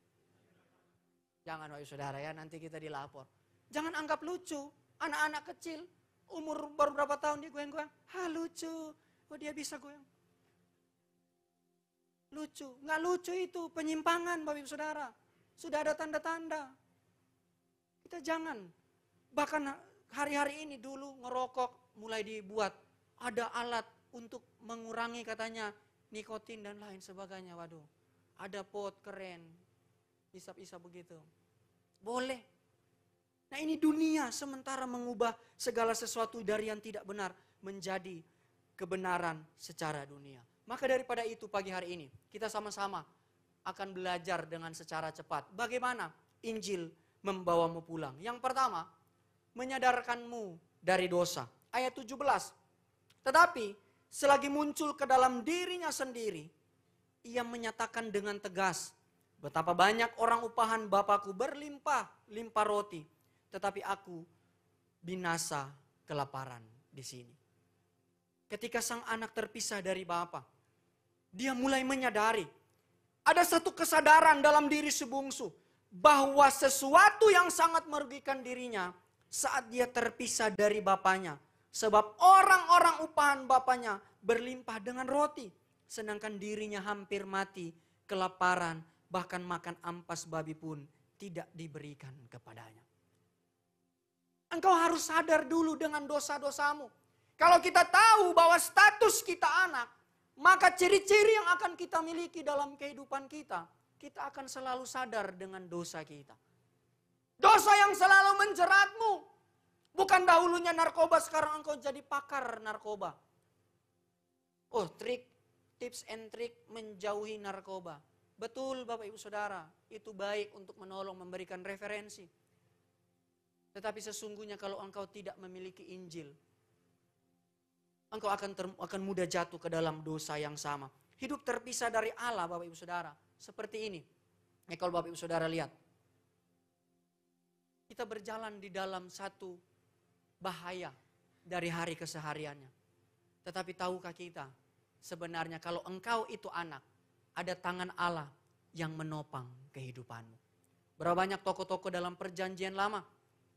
Speaker 1: Jangan, Bapak Ibu Saudara ya, nanti kita dilapor. Jangan anggap lucu, anak-anak kecil, umur baru berapa tahun dia goyang-goyang. Lucu, oh dia bisa goyang. Lucu, nggak lucu itu penyimpangan, Bapak Ibu Saudara. Sudah ada tanda-tanda. Kita jangan, bahkan hari-hari ini dulu ngerokok mulai dibuat. Ada alat untuk mengurangi katanya nikotin dan lain sebagainya. Waduh, ada pot keren, isap-isap begitu. Boleh. Nah ini dunia sementara mengubah segala sesuatu dari yang tidak benar menjadi kebenaran secara dunia. Maka daripada itu pagi hari ini kita sama-sama akan belajar dengan secara cepat. Bagaimana Injil membawamu pulang. Yang pertama, menyadarkanmu dari dosa. Ayat 17. Tetapi selagi muncul ke dalam dirinya sendiri, ia menyatakan dengan tegas, betapa banyak orang upahan Bapakku berlimpah-limpah roti, tetapi aku binasa kelaparan di sini. Ketika sang anak terpisah dari Bapa, dia mulai menyadari, ada satu kesadaran dalam diri si bungsu, bahwa sesuatu yang sangat merugikan dirinya saat dia terpisah dari bapaknya. Sebab orang-orang upahan bapaknya berlimpah dengan roti. Sedangkan dirinya hampir mati, kelaparan, bahkan makan ampas babi pun tidak diberikan kepadanya. Engkau harus sadar dulu dengan dosa-dosamu. Kalau kita tahu bahwa status kita anak, maka ciri-ciri yang akan kita miliki dalam kehidupan kita, kita akan selalu sadar dengan dosa kita. Dosa yang selalu menjeratmu. Bukan dahulunya narkoba, sekarang engkau jadi pakar narkoba. Oh, tips and trick menjauhi narkoba. Betul Bapak Ibu Saudara, itu baik untuk menolong, memberikan referensi. Tetapi sesungguhnya kalau engkau tidak memiliki Injil, engkau akan mudah jatuh ke dalam dosa yang sama. Hidup terpisah dari Allah, Bapak Ibu Saudara. Seperti ini. Ya, kalau Bapak Ibu Saudara lihat. Kita berjalan di dalam satu bahaya dari hari kesehariannya. Tetapi tahukah kita, sebenarnya kalau engkau itu anak, ada tangan Allah yang menopang kehidupanmu. Berapa banyak tokoh-tokoh dalam perjanjian lama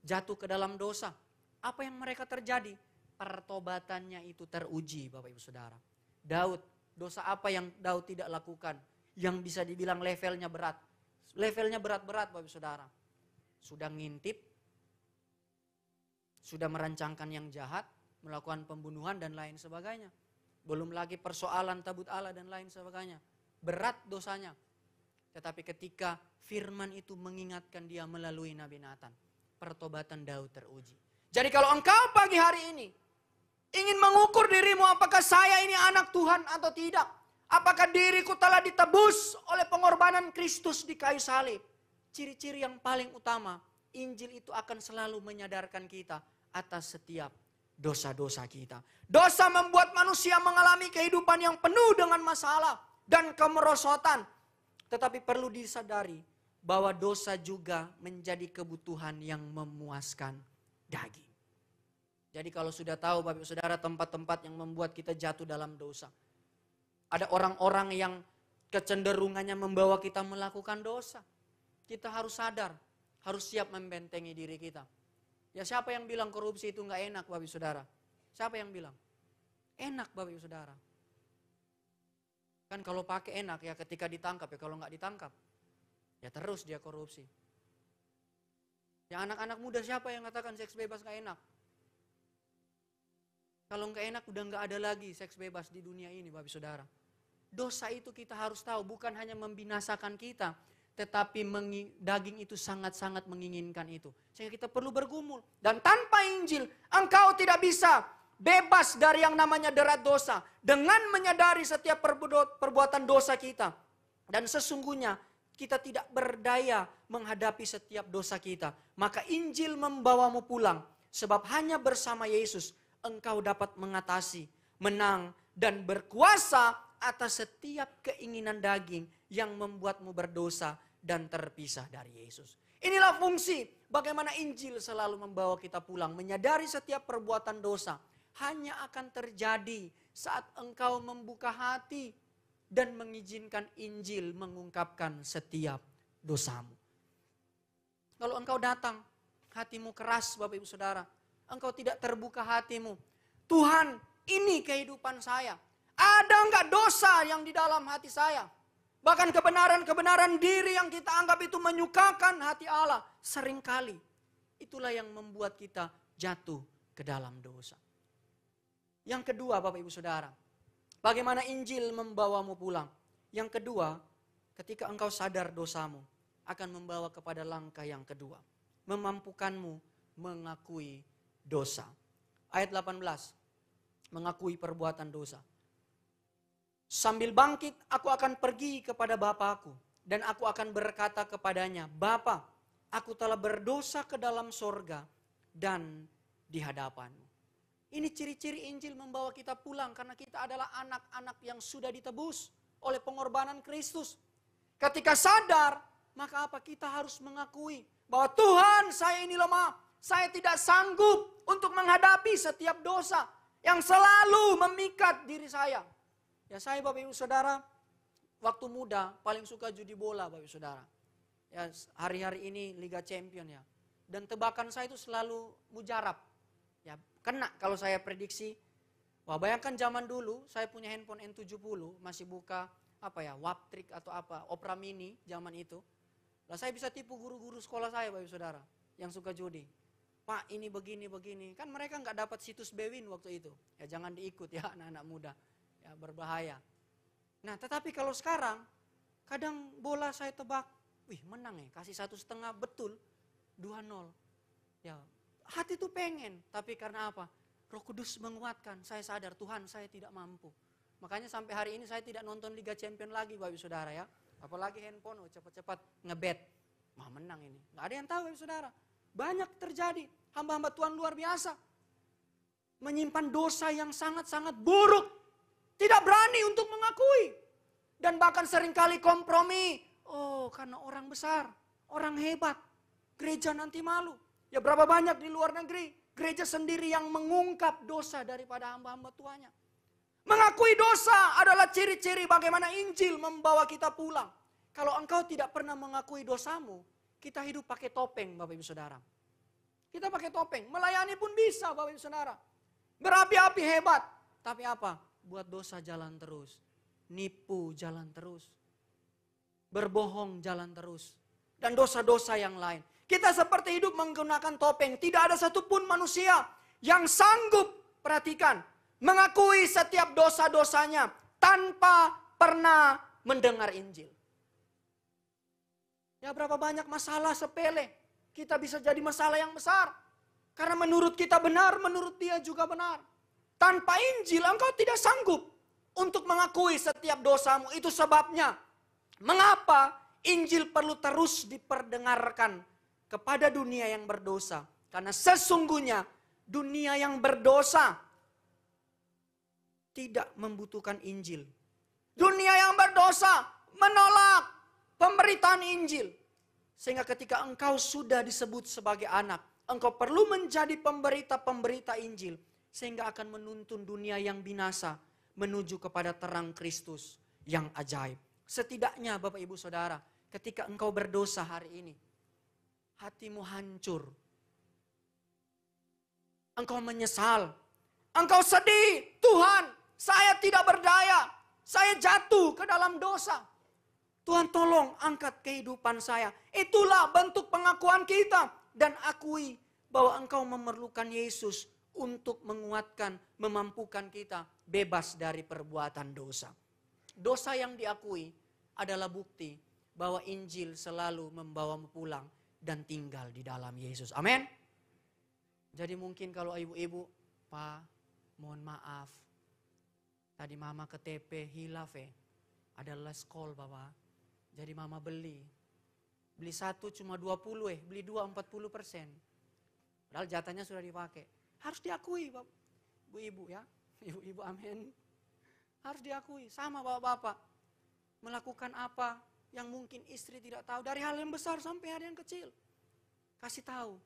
Speaker 1: jatuh ke dalam dosa. Apa yang mereka terjadi? Pertobatannya itu teruji, Bapak Ibu Saudara. Daud, dosa apa yang Daud tidak lakukan? Yang bisa dibilang levelnya berat. Levelnya berat-berat Bapak Saudara. Sudah ngintip, sudah merancangkan yang jahat, melakukan pembunuhan dan lain sebagainya. Belum lagi persoalan tabut Allah dan lain sebagainya. Berat dosanya. Tetapi ketika firman itu mengingatkan dia melalui Nabi Nathan, pertobatan Daud teruji. Jadi kalau engkau pagi hari ini ingin mengukur dirimu apakah saya ini anak Tuhan atau tidak, apakah diriku telah ditebus oleh pengorbanan Kristus di kayu salib? Ciri-ciri yang paling utama, Injil itu akan selalu menyadarkan kita atas setiap dosa-dosa kita. Dosa membuat manusia mengalami kehidupan yang penuh dengan masalah dan kemerosotan. Tetapi perlu disadari bahwa dosa juga menjadi kebutuhan yang memuaskan daging. Jadi kalau sudah tahu Bapak Saudara tempat-tempat yang membuat kita jatuh dalam dosa, Ada orang-orang yang kecenderungannya membawa kita melakukan dosa. Kita harus sadar, harus siap membentengi diri kita. Ya siapa yang bilang korupsi itu nggak enak Bapak Ibu Saudara? Siapa yang bilang? Enak Bapak Ibu Saudara. Kan kalau pakai enak ya ketika ditangkap ya, kalau nggak ditangkap ya terus dia korupsi. Ya anak-anak muda siapa yang katakan seks bebas nggak enak? Kalau nggak enak udah nggak ada lagi seks bebas di dunia ini Bapak Ibu Saudara. Dosa itu kita harus tahu bukan hanya membinasakan kita, tetapi daging itu sangat-sangat menginginkan itu. Sehingga kita perlu bergumul. Dan tanpa Injil, engkau tidak bisa bebas dari yang namanya derat dosa. Dengan menyadari setiap perbuatan dosa kita. Dan sesungguhnya kita tidak berdaya menghadapi setiap dosa kita. Maka Injil membawamu pulang. Sebab hanya bersama Yesus engkau dapat mengatasi, menang, dan berkuasa atas setiap keinginan daging yang membuatmu berdosa dan terpisah dari Yesus. Inilah fungsi bagaimana Injil selalu membawa kita pulang. Menyadari setiap perbuatan dosa hanya akan terjadi saat engkau membuka hati dan mengizinkan Injil mengungkapkan setiap dosamu. Kalau engkau datang, hatimu keras Bapak Ibu Saudara, engkau tidak terbuka hatimu. Tuhan, ini kehidupan saya. Ada enggak dosa yang di dalam hati saya? Bahkan kebenaran-kebenaran diri yang kita anggap itu menyukakan hati Allah. Seringkali itulah yang membuat kita jatuh ke dalam dosa. Yang kedua Bapak Ibu Saudara, bagaimana Injil membawamu pulang? Yang kedua, ketika engkau sadar dosamu, akan membawa kepada langkah yang kedua. Memampukanmu mengakui dosa. Ayat 18, mengakui perbuatan dosa. Sambil bangkit, aku akan pergi kepada Bapakku. Dan aku akan berkata kepadanya, Bapa, aku telah berdosa ke dalam sorga dan di hadapanmu. Ini ciri-ciri Injil membawa kita pulang. Karena kita adalah anak-anak yang sudah ditebus oleh pengorbanan Kristus. Ketika sadar, maka apa? Kita harus mengakui bahwa Tuhan, saya ini lemah. Saya tidak sanggup untuk menghadapi setiap dosa yang selalu memikat diri saya. Ya saya Bapak Ibu Saudara, waktu muda paling suka judi bola Bapak Ibu Saudara. Ya hari-hari ini Liga Champion ya. Dan tebakan saya itu selalu mujarab. Ya kena kalau saya prediksi. Wah bayangkan zaman dulu saya punya handphone N70 masih buka Waptrik atau Opera Mini zaman itu. Lah saya bisa tipu guru-guru sekolah saya Bapak Ibu Saudara yang suka judi. Pak ini begini. Kan mereka nggak dapat situs Bewin waktu itu. Ya jangan diikut ya anak-anak muda. Ya, berbahaya. Nah tetapi kalau sekarang kadang bola saya tebak, wih menang ya, kasih 1,5 betul 2-0. Ya hati tuh pengen, tapi karena apa? Roh Kudus menguatkan, saya sadar Tuhan saya tidak mampu. Makanya sampai hari ini saya tidak nonton Liga Champion lagi Bapak Ibu Saudara ya. Apalagi handphone cepat-cepat ngebet. Wah menang ini, nggak ada yang tahu Bapak Ibu Saudara. Banyak terjadi, hamba-hamba Tuhan luar biasa. Menyimpan dosa yang sangat-sangat buruk. Tidak berani untuk mengakui. Dan bahkan seringkali kompromi. Oh karena orang besar, orang hebat. Gereja nanti malu. Ya berapa banyak di luar negeri. Gereja sendiri yang mengungkap dosa daripada hamba-hamba Tuhannya. Mengakui dosa adalah ciri-ciri bagaimana Injil membawa kita pulang. Kalau engkau tidak pernah mengakui dosamu, kita hidup pakai topeng Bapak Ibu Saudara. Kita pakai topeng, melayani pun bisa Bapak Ibu Saudara. Berapi-api hebat. Tapi apa? Buat dosa jalan terus. Nipu jalan terus. Berbohong jalan terus. Dan dosa-dosa yang lain. Kita seperti hidup menggunakan topeng. Tidak ada satupun manusia yang sanggup, perhatikan, mengakui setiap dosa-dosanya tanpa pernah mendengar Injil. Ya berapa banyak masalah sepele. Kita bisa jadi masalah yang besar. Karena menurut kita benar, menurut dia juga benar. Tanpa Injil engkau tidak sanggup untuk mengakui setiap dosamu. Itu sebabnya mengapa Injil perlu terus diperdengarkan kepada dunia yang berdosa. Karena sesungguhnya dunia yang berdosa tidak membutuhkan Injil. Dunia yang berdosa menolak pemberitaan Injil. Sehingga ketika engkau sudah disebut sebagai anak, engkau perlu menjadi pemberita-pemberita Injil. Sehingga akan menuntun dunia yang binasa menuju kepada terang Kristus yang ajaib. Setidaknya Bapak Ibu Saudara, ketika engkau berdosa hari ini, hatimu hancur. Engkau menyesal. Engkau sedih. Tuhan, saya tidak berdaya. Saya jatuh ke dalam dosa. Tuhan tolong angkat kehidupan saya. Itulah bentuk pengakuan kita. Dan akui bahwa engkau memerlukan Yesus untuk menguatkan, memampukan kita bebas dari perbuatan dosa. Dosa yang diakui adalah bukti bahwa Injil selalu membawamu pulang dan tinggal di dalam Yesus. Amin. Jadi mungkin kalau ibu-ibu, Pak, mohon maaf. Tadi mama ke TP hilaf ada last call Bapak. Jadi mama beli satu cuma 20 beli 2 40%. Padahal jatahnya sudah dipakai. Harus diakui Bapak, ibu-ibu ya. Ibu-ibu amin. Harus diakui sama bapak-bapak. Melakukan apa yang mungkin istri tidak tahu. Dari hal yang besar sampai hal yang kecil. Kasih tahu.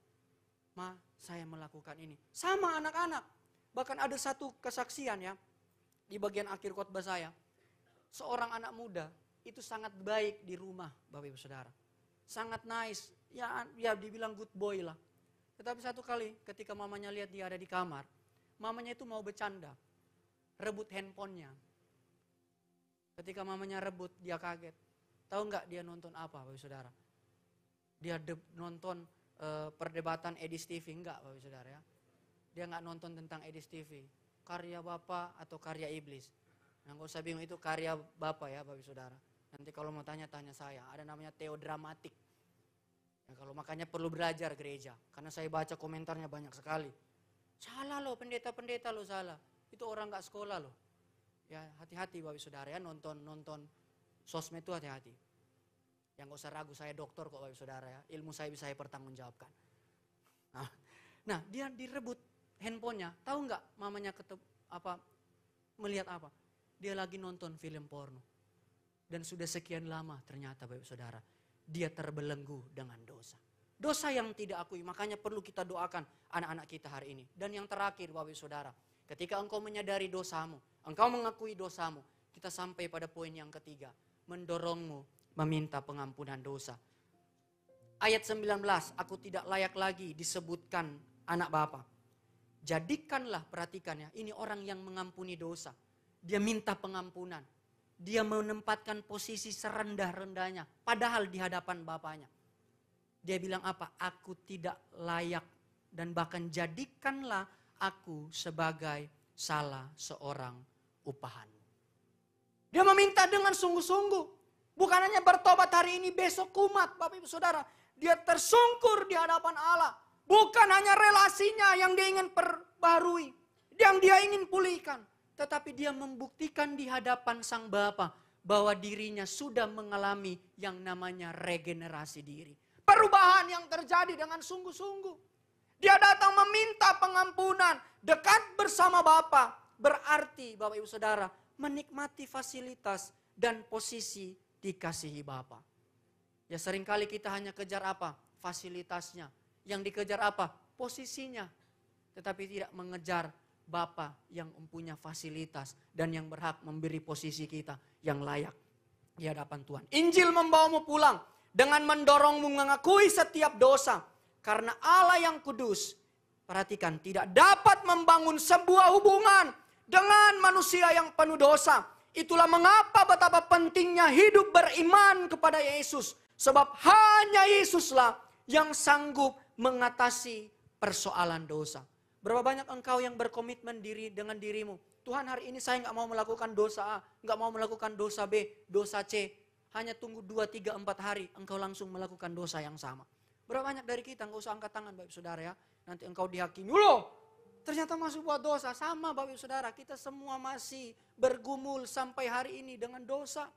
Speaker 1: Ma, saya melakukan ini. Sama anak-anak. Bahkan ada satu kesaksian ya. Di bagian akhir khotbah saya. Seorang anak muda itu sangat baik di rumah Bapak Ibu Saudara. Sangat nice. Ya dibilang good boy lah. Tetapi satu kali ketika mamanya lihat dia ada di kamar. Mamanya itu mau bercanda. Rebut handphonenya. Ketika mamanya rebut dia kaget. Tahu nggak dia nonton apa Bapak Ibu Saudara? Dia nonton perdebatan Edis TV. Enggak Bapak Ibu Saudara ya. Dia nggak nonton tentang Edis TV. Karya Bapak atau karya iblis. Nah nggak usah bingung itu karya Bapak ya Bapak Ibu Saudara. Nanti kalau mau tanya saya. Ada namanya teodramatik. Ya, kalau makanya perlu belajar gereja. Karena saya baca komentarnya banyak sekali. Salah loh pendeta-pendeta loh salah. Itu orang gak sekolah loh. Ya hati-hati Bapak Ibu Saudara ya nonton sosmed itu hati-hati. Yang gak usah ragu saya dokter kok Bapak Ibu Saudara ya. Ilmu saya bisa saya pertanggungjawabkan. Nah dia direbut handphonenya. Tahu gak mamanya melihat apa? Dia lagi nonton film porno. Dan sudah sekian lama ternyata Bapak Ibu Saudara. Dia terbelenggu dengan dosa. Dosa yang tidak akui. Makanya perlu kita doakan anak-anak kita hari ini. Dan yang terakhir Bapak Ibu Saudara. Ketika engkau menyadari dosamu. Engkau mengakui dosamu. Kita sampai pada poin yang ketiga. Mendorongmu meminta pengampunan dosa. Ayat 19. Aku tidak layak lagi disebutkan anak Bapa. Jadikanlah, perhatikan ya. Ini orang yang mengampuni dosa. Dia minta pengampunan. Dia menempatkan posisi serendah-rendahnya. Padahal di hadapan Bapaknya. Dia bilang apa? Aku tidak layak. Dan bahkan jadikanlah aku sebagai salah seorang upahanmu. Dia meminta dengan sungguh-sungguh. Bukan hanya bertobat hari ini, besok kumat Bapak Ibu Saudara. Dia tersungkur di hadapan Allah. Bukan hanya relasinya yang dia ingin perbarui. Yang dia ingin pulihkan. Tetapi dia membuktikan di hadapan Sang Bapa bahwa dirinya sudah mengalami yang namanya regenerasi diri. Perubahan yang terjadi dengan sungguh-sungguh. Dia datang meminta pengampunan, dekat bersama Bapa. Berarti Bapak Ibu Saudara menikmati fasilitas dan posisi dikasihi Bapa. Ya seringkali kita hanya kejar apa? Fasilitasnya. Yang dikejar apa? Posisinya. Tetapi tidak mengejar Bapa yang mempunyai fasilitas dan yang berhak memberi posisi kita yang layak di hadapan Tuhan. Injil membawamu pulang dengan mendorongmu mengakui setiap dosa. Karena Allah yang kudus, perhatikan, tidak dapat membangun sebuah hubungan dengan manusia yang penuh dosa. Itulah mengapa betapa pentingnya hidup beriman kepada Yesus. Sebab hanya Yesuslah yang sanggup mengatasi persoalan dosa. Berapa banyak engkau yang berkomitmen dengan dirimu. Tuhan hari ini saya gak mau melakukan dosa A. Gak mau melakukan dosa B, dosa C. Hanya tunggu 2, 3, 4 hari. Engkau langsung melakukan dosa yang sama. Berapa banyak dari kita, gak usah angkat tangan Bapak Ibu Saudara ya. Nanti engkau dihakimi. Loh, ternyata masih buat dosa. Sama Bapak Ibu Saudara, kita semua masih bergumul sampai hari ini dengan dosa.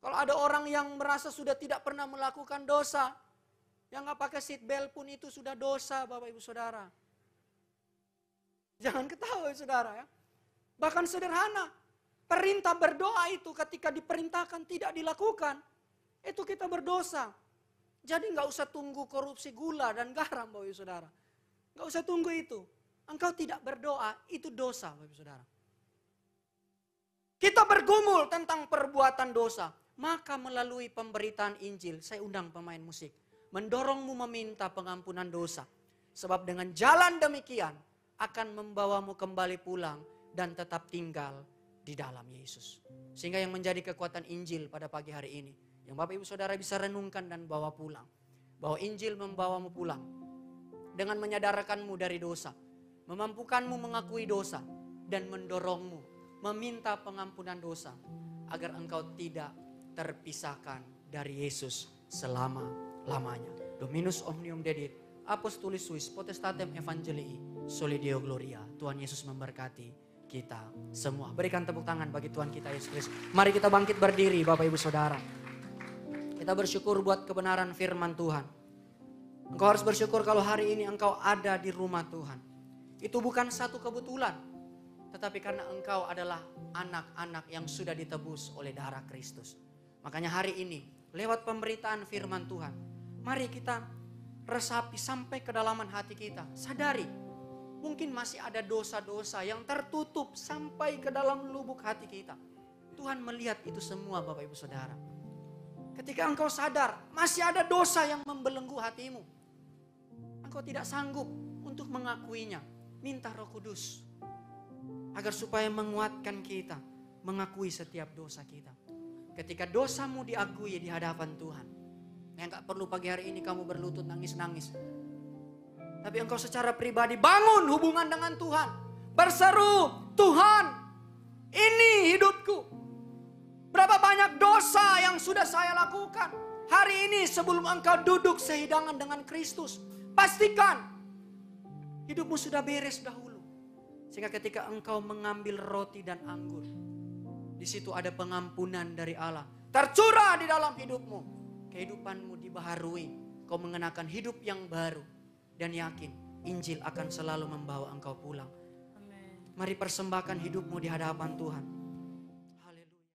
Speaker 1: Kalau ada orang yang merasa sudah tidak pernah melakukan dosa. Yang gak pakai seat belt pun itu sudah dosa Bapak Ibu Saudara. Jangan ketawa saudara ya. Bahkan sederhana. Perintah berdoa itu ketika diperintahkan tidak dilakukan. Itu kita berdosa. Jadi gak usah tunggu korupsi gula dan garam Bapak Ibu Saudara. Gak usah tunggu itu. Engkau tidak berdoa itu dosa Bapak Ibu Saudara. Kita bergumul tentang perbuatan dosa. Maka melalui pemberitaan Injil, saya undang pemain musik, mendorongmu meminta pengampunan dosa. Sebab dengan jalan demikian akan membawamu kembali pulang dan tetap tinggal di dalam Yesus. Sehingga yang menjadi kekuatan Injil pada pagi hari ini, yang Bapak Ibu Saudara bisa renungkan dan bawa pulang. Bahwa Injil membawamu pulang dengan menyadarkanmu dari dosa, memampukanmu mengakui dosa, dan mendorongmu meminta pengampunan dosa agar engkau tidak terpisahkan dari Yesus selama-lamanya. Dominus omnium dedit, apostolis suis potestatem evangelii, soli Deo gloria. Tuhan Yesus memberkati kita semua. Berikan tepuk tangan bagi Tuhan kita Yesus Kristus. Mari kita bangkit berdiri Bapak Ibu Saudara. Kita bersyukur buat kebenaran firman Tuhan. Engkau harus bersyukur kalau hari ini engkau ada di rumah Tuhan. Itu bukan satu kebetulan, tetapi karena engkau adalah anak-anak yang sudah ditebus oleh darah Kristus. Makanya hari ini lewat pemberitaan firman Tuhan, mari kita resapi sampai kedalaman hati kita. Sadari mungkin masih ada dosa-dosa yang tertutup sampai ke dalam lubuk hati kita. Tuhan melihat itu semua Bapak Ibu Saudara. Ketika engkau sadar masih ada dosa yang membelenggu hatimu, engkau tidak sanggup untuk mengakuinya, minta Roh Kudus agar supaya menguatkan kita mengakui setiap dosa kita. Ketika dosamu diakui di hadapan Tuhan, yang gak perlu pagi hari ini kamu berlutut nangis-nangis, tapi engkau secara pribadi bangun hubungan dengan Tuhan, berseru, Tuhan, ini hidupku. Berapa banyak dosa yang sudah saya lakukan. Hari ini sebelum engkau duduk sehidangan dengan Kristus, pastikan hidupmu sudah beres dahulu. Sehingga ketika engkau mengambil roti dan anggur, di situ ada pengampunan dari Allah tercurah di dalam hidupmu. Kehidupanmu dibaharui, kau mengenakan hidup yang baru, dan yakin Injil akan selalu membawa engkau pulang. Amen. Mari persembahkan hidupmu di hadapan Tuhan.